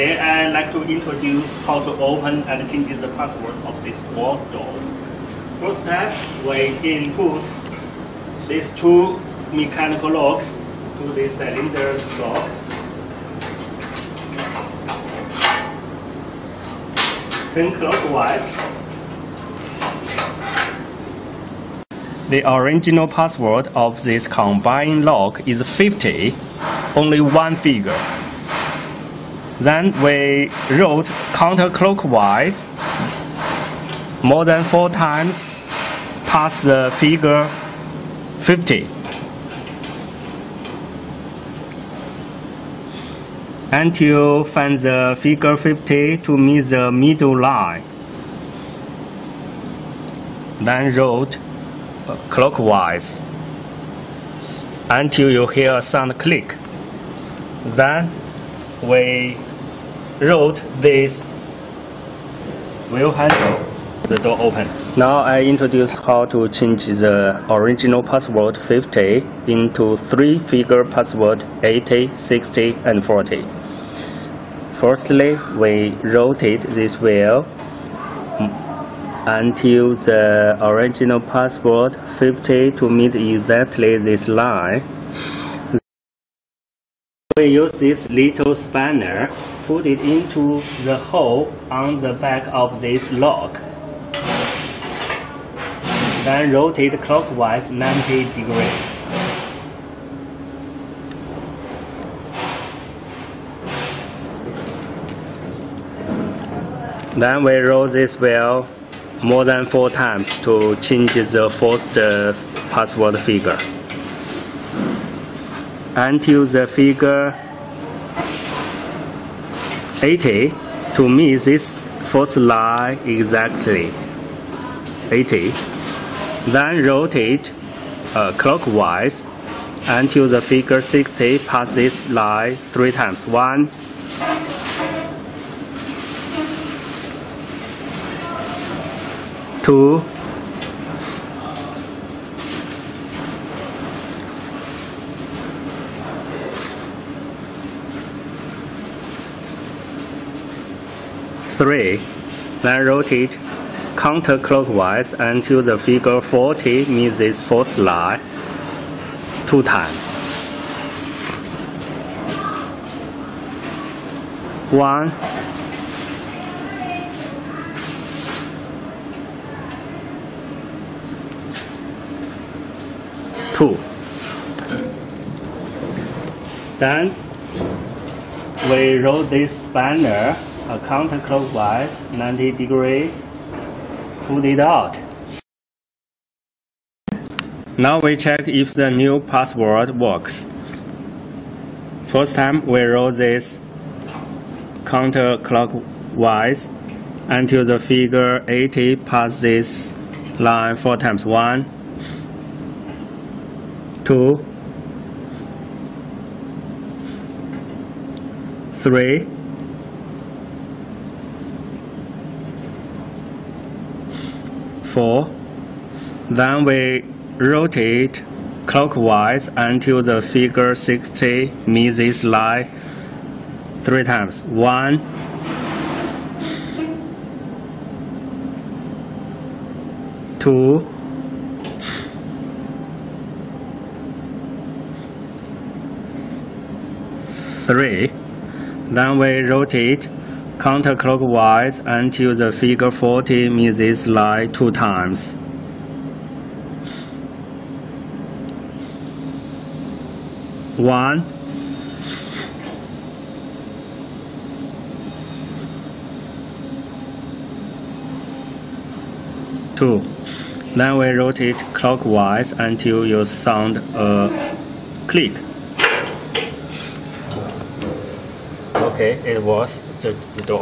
Today I'd like to introduce how to open and change the password of these four doors. First step, we input these two mechanical locks to the cylinder lock. Turn clockwise. The original password of this combined lock is 50, only one figure. Then we wrote counterclockwise more than 4 times past the figure 50. Until find the figure 50 to meet the middle line. Then wrote clockwise until you hear a sound click. Then we wrote this wheel handle, the door open. Now I introduce how to change the original password 50 into 3-figure password 80, 60, and 40. Firstly, we rotate this wheel until the original password 50 to meet exactly this line. We use this little spanner, put it into the hole on the back of this lock. Then rotate clockwise 90 degrees. Then we roll this wheel more than 4 times to change the first password figure until the figure 80 to meet this first line exactly 80. Then rotate clockwise until the figure 60 passes line 3 times. 1, 2, 3. Then rotate counterclockwise until the figure 40 meets this fourth line 2 times. 1, 2. Then we roll this spanner counterclockwise 90 degrees, pull it out. Now we check if the new password works. First time we roll this counterclockwise until the figure 80 passes this line 4 times. 1, 2, 3, 4. Then we rotate clockwise until the figure 60 meets this line 3 times. 1, 2, 3. Then we rotate counterclockwise until the figure 40 meets this line 2 times. 1, 2. Then we rotate clockwise until you sound a click. Okay, it was the door.